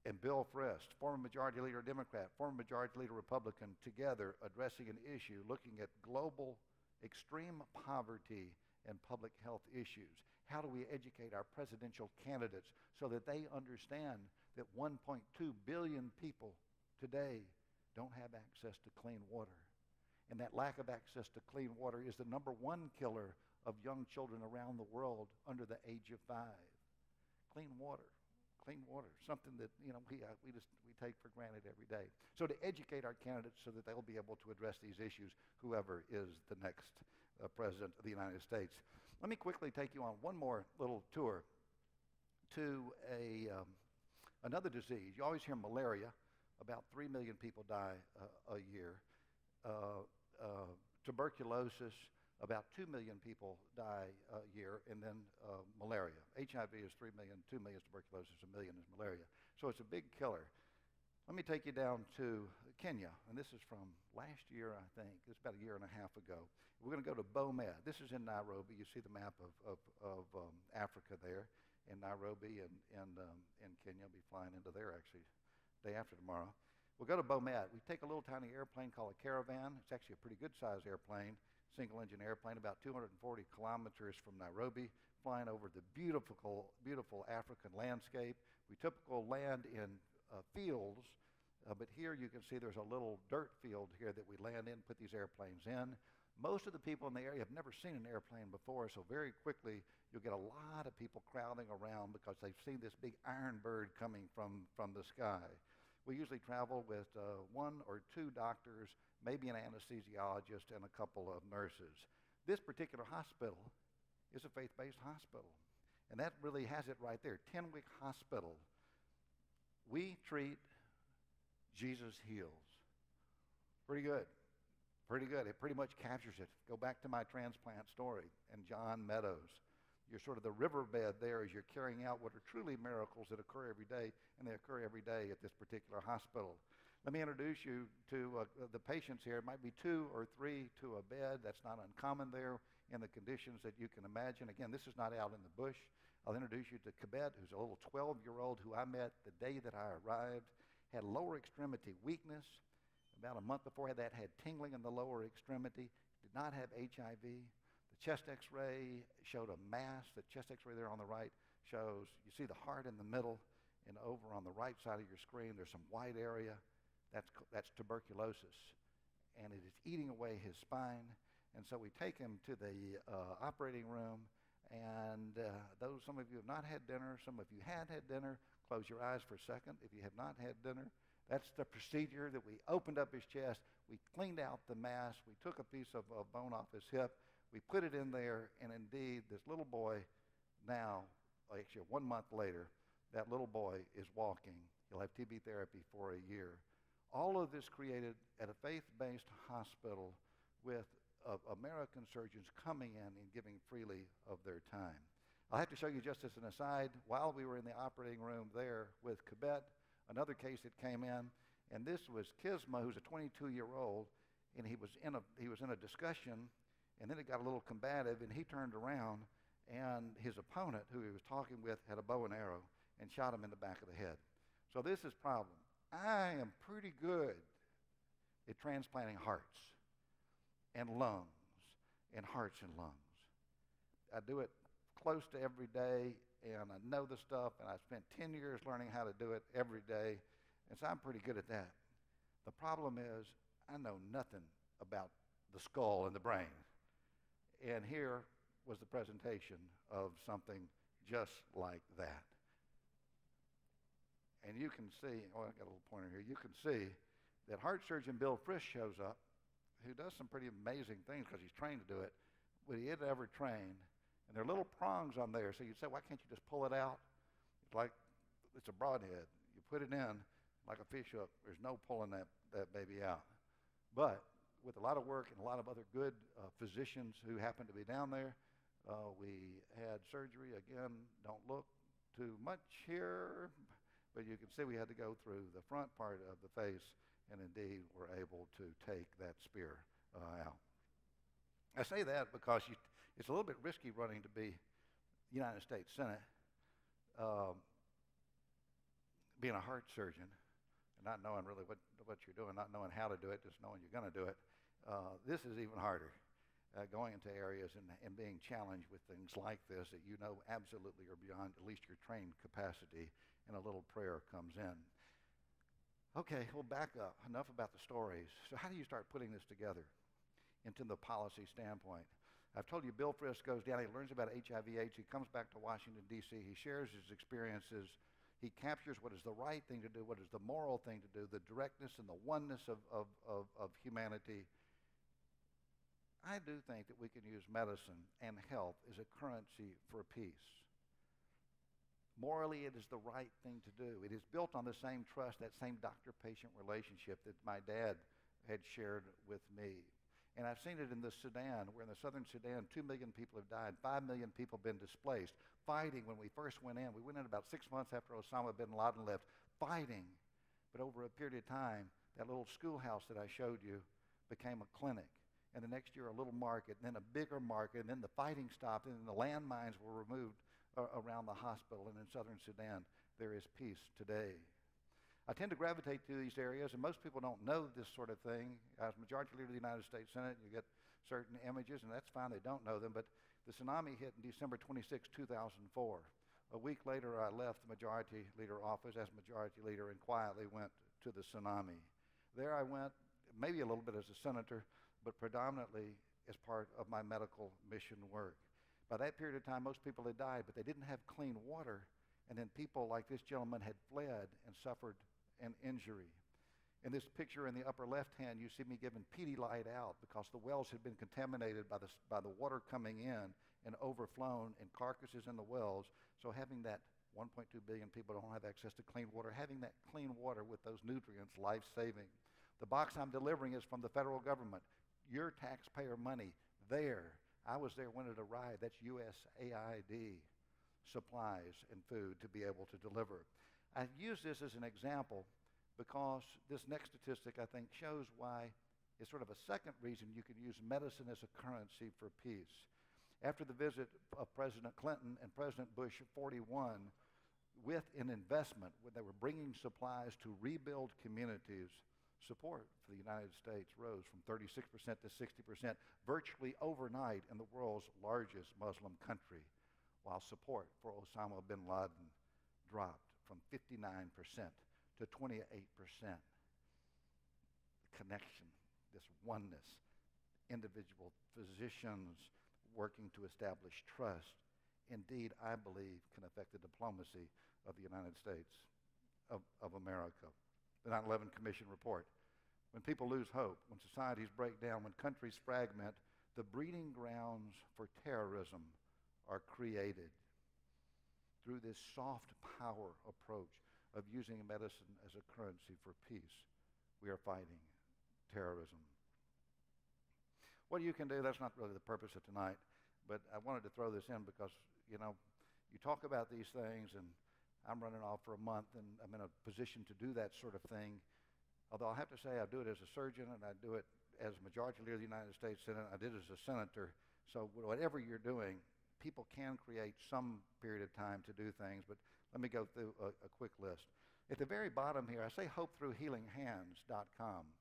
and Bill Frist, former Majority Leader Democrat, former Majority Leader Republican, together addressing an issue, looking at global extreme poverty and public health issues. How do we educate our presidential candidates so that they understand that 1.2 billion people today don't have access to clean water? And that lack of access to clean water is the #1 killer of young children around the world under the age of 5. Clean water, something that we take for granted every day. So to educate our candidates so that they'll be able to address these issues, whoever is the next president of the United States. Let me quickly take you on one more little tour to another disease. You always hear malaria. About 3 million people die a year. Tuberculosis, about 2 million people die a year, and then malaria. HIV is 3 million, 2 million is tuberculosis, 1 million is malaria. So it's a big killer. Let me take you down to Kenya, and this is from last year, I think. It's about a year and a half ago. We're going to go to Bomet. This is in Nairobi. You see the map of Africa there in Nairobi and Kenya. I'll be flying into there, actually, day after tomorrow. We'll go to Bomet. We take a little tiny airplane called a Caravan. It's actually a pretty good-sized airplane, single-engine airplane, about 240 kilometers from Nairobi, flying over the beautiful African landscape. We typically land in fields, but here you can see there's a little dirt field here that we land in, put these airplanes in. Most of the people in the area have never seen an airplane before, so very quickly you'll get a lot of people crowding around because they've seen this big iron bird coming from the sky. We usually travel with 1 or 2 doctors, maybe an anesthesiologist, and a couple of nurses. This particular hospital is a faith-based hospital, and that really has it right there, 10-week hospital. We treat, Jesus heals. Pretty good. Pretty good. It pretty much captures it. Go back to my transplant story and John Meadows. You're sort of the riverbed there as you're carrying out what are truly miracles that occur every day, and they occur every day at this particular hospital. Let me introduce you to the patients here. It might be 2 or 3 to a bed. That's not uncommon there in the conditions that you can imagine. Again, this is not out in the bush. I'll introduce you to Kibet, who's a little 12-year-old who I met the day that I arrived, had lower extremity weakness. About a month before that, had tingling in the lower extremity, did not have HIV. The chest x-ray showed a mass. The chest x-ray there on the right shows, you see the heart in the middle, and over on the right side of your screen, there's some white area. That's tuberculosis, and it is eating away his spine. And so we take him to the operating room, and some of you have not had dinner, some of you had dinner. Close your eyes for a second if you have not had dinner. That's the procedure that we opened up his chest. We cleaned out the mass. We took a piece of bone off his hip. We put it in there, and indeed, this little boy now, actually 1 month later, that little boy is walking. He'll have TB therapy for a year. All of this created at a faith-based hospital with American surgeons coming in and giving freely of their time. I'll have to show you just as an aside, while we were in the operating room there with Kibet, another case that came in, and this was Kisma, who's a 22-year-old, and he was in a discussion, and then it got a little combative, and he turned around, and his opponent, who he was talking with, had a bow and arrow and shot him in the back of the head. So this is problem. I am pretty good at transplanting hearts and lungs and hearts and lungs. I do it close to every day, and I know the stuff, and I spent 10 years learning how to do it every day, and so I'm pretty good at that. The problem is I know nothing about the skull and the brain. And here was the presentation of something just like that. And you can see, I got a little pointer here, you can see that heart surgeon Bill Frist shows up, who does some pretty amazing things because he's trained to do it, but he hadn't ever trained. And there are little prongs on there, so you'd say, why can't you just pull it out? It's like, it's a broadhead. You put it in like a fish hook. There's no pulling that baby out. But with a lot of work and a lot of other good physicians who happened to be down there, we had surgery. Again, don't look too much here, but you can see we had to go through the front part of the face, and indeed were able to take that spear out. I say that because it's a little bit risky running to be United States Senate, being a heart surgeon, and not knowing really what you're doing, not knowing how to do it, just knowing you're going to do it. This is even harder, going into areas and being challenged with things like this that you know absolutely are beyond at least your trained capacity, and a little prayer comes in. Okay, we'll back up. Enough about the stories. So how do you start putting this together into the policy standpoint? I've told you Bill Frist goes down, he learns about HIV/AIDS, he comes back to Washington, D.C., he shares his experiences, he captures what is the right thing to do, what is the moral thing to do, the directness and the oneness of humanity. I do think that we can use medicine and health as a currency for peace. Morally, it is the right thing to do. It is built on the same trust, that same doctor-patient relationship that my dad had shared with me. And I've seen it in the Sudan, where in the southern Sudan, 2 million people have died, 5 million people have been displaced, fighting when we first went in. We went in about 6 months after Osama bin Laden left, fighting. But over a period of time, that little schoolhouse that I showed you became a clinic. And the next year, a little market, and then a bigger market, and then the fighting stopped, and then the landmines were removed around the hospital. And in southern Sudan, there is peace today. I tend to gravitate to these areas, and most people don't know this sort of thing. As Majority Leader of the United States Senate, you get certain images, and that's fine, they don't know them, but the tsunami hit on December 26, 2004. A week later, I left the majority leader office as majority leader and quietly went to the tsunami. There I went, maybe a little bit as a senator, but predominantly as part of my medical mission work. By that period of time, most people had died, but they didn't have clean water, and then people like this gentleman had fled and suffered an injury. In this picture in the upper left hand, you see me giving Pedialyte out because the wells had been contaminated by the water coming in and overflown, and carcasses in the wells. So having that 1.2 billion people don't have access to clean water, having that clean water with those nutrients, life-saving. The box I'm delivering is from the federal government, your taxpayer money. There, I was there when it arrived. That's USAID supplies and food to be able to deliver. I use this as an example because this next statistic, I think, shows why it's sort of a second reason you can use medicine as a currency for peace. After the visit of President Clinton and President Bush 41, with an investment, when they were bringing supplies to rebuild communities, support for the United States rose from 36% to 60% virtually overnight in the world's largest Muslim country, while support for Osama bin Laden dropped from 59% to 28%. The connection, this oneness, individual physicians working to establish trust, indeed, I believe, can affect the diplomacy of the United States of America. The 9/11 Commission report. When people lose hope, when societies break down, when countries fragment, the breeding grounds for terrorism are created through this soft power approach of using medicine as a currency for peace. We are fighting terrorism. What you can do, that's not really the purpose of tonight, but I wanted to throw this in because, you know, you talk about these things, and I'm running off for a month, and I'm in a position to do that sort of thing. Although I have to say I do it as a surgeon, and I do it as Majority Leader of the United States Senate. I did it as a senator. So whatever you're doing, people can create some period of time to do things, but let me go through a quick list. At the very bottom here, I say hopethroughhealinghands.com.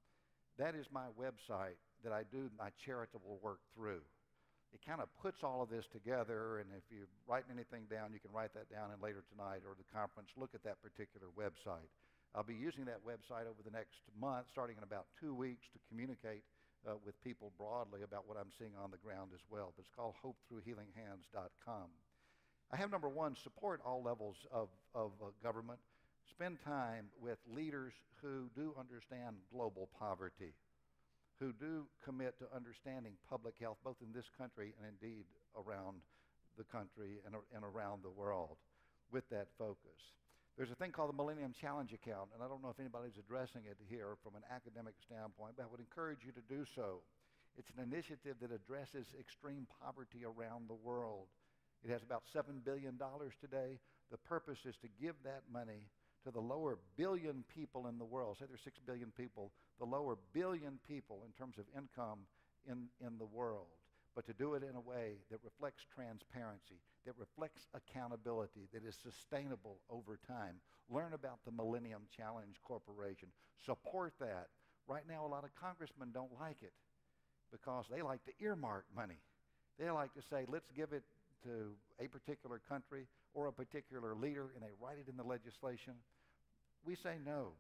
That is my website that I do my charitable work through. It kind of puts all of this together, and if you're writing anything down, you can write that down, and later tonight or the conference, look at that particular website. I'll be using that website over the next month, starting in about 2 weeks, to communicate with people broadly about what I'm seeing on the ground as well. But it's called hopethroughhealinghands.com. I have, number one, support all levels of government. Spend time with leaders who do understand global poverty, who do commit to understanding public health, both in this country and indeed around the country and around the world, with that focus. There's a thing called the Millennium Challenge account, and I don't know if anybody's addressing it here from an academic standpoint, but I would encourage you to do so. It's an initiative that addresses extreme poverty around the world. It has about $7 billion today. The purpose is to give that money to the lower billion people in the world. Say there's 6 billion people, the lower billion people in terms of income in the world, but to do it in a way that reflects transparency, that reflects accountability, that is sustainable over time. Learn about the Millennium Challenge Corporation. Support that. Right now, a lot of congressmen don't like it because they like to earmark money. They like to say, let's give it to a particular country or a particular leader, and they write it in the legislation. We say no.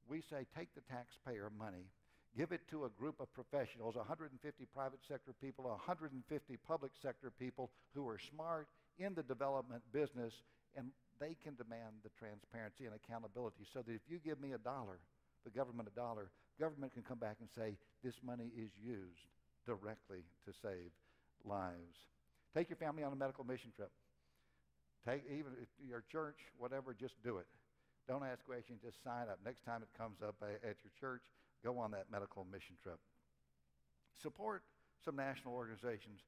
We say take the taxpayer money, give it to a group of professionals, 150 private sector people, 150 public sector people who are smart in the development business, and they can demand the transparency and accountability so that if you give me $1, the government $1, government can come back and say this money is used directly to save lives. Take your family on a medical mission trip. Take even if your church, whatever, just do it. Don't ask questions, just sign up. Next time it comes up at your church, go on that medical mission trip. Support some national organizations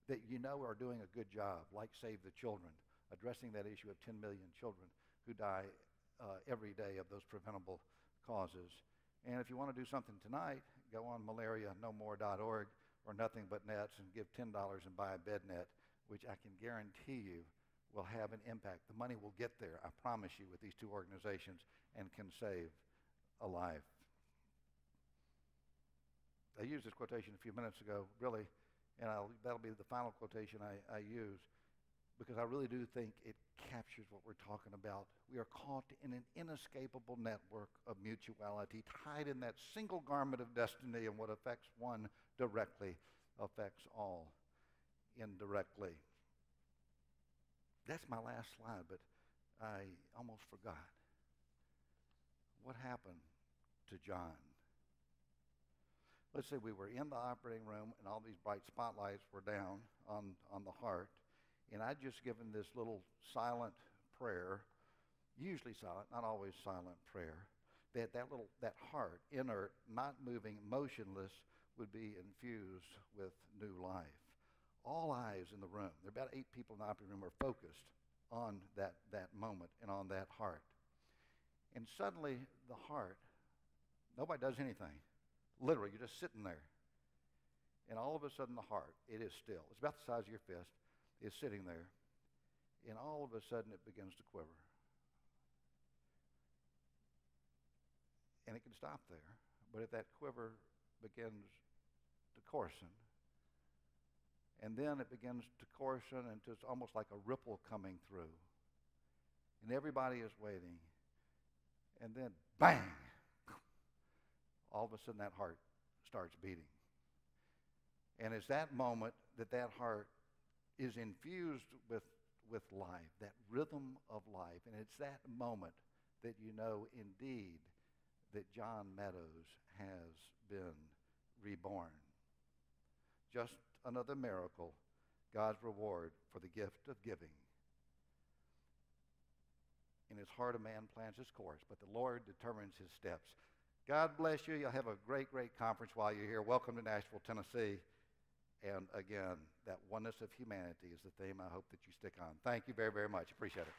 that you know are doing a good job, like Save the Children, addressing that issue of 10 million children who die every day of those preventable causes. And if you want to do something tonight, go on malarianomore.org or Nothing But Nets and give $10 and buy a bed net, which I can guarantee you will have an impact. The money will get there, I promise you, with these two organizations, and can save a life. I used this quotation a few minutes ago, really, and that'll be the final quotation I use, because I really do think it captures what we're talking about. We are caught in an inescapable network of mutuality, tied in that single garment of destiny, and what affects one directly affects all indirectly. That's my last slide, but I almost forgot. What happened to John? Let's say we were in the operating room and all these bright spotlights were down on the heart, and I'd just given this little silent prayer, usually silent, not always silent prayer, that heart, inert, not moving, motionless, would be infused with new life. All eyes in the room, there are about 8 people in the operating room, are focused on that moment and on that heart. And suddenly the heart, nobody does anything. Literally, you're just sitting there. And all of a sudden the heart, it is still. It's about the size of your fist. It's sitting there. And all of a sudden it begins to quiver. And it can stop there. But if that quiver begins to coarsen, and then it begins to coarsen into it's almost like a ripple coming through. And everybody is waiting. And then, bang! All of a sudden that heart starts beating. And it's that moment that heart is infused with life, that rhythm of life. And it's that moment that you know indeed that John Meadows has been reborn. Just another miracle, God's reward for the gift of giving. In his heart a man plans his course, but the Lord determines his steps. God bless you. You'll have a great, great conference while you're here. Welcome to Nashville, Tennessee. And again, that oneness of humanity is the theme I hope that you stick on. Thank you very, very much. Appreciate it.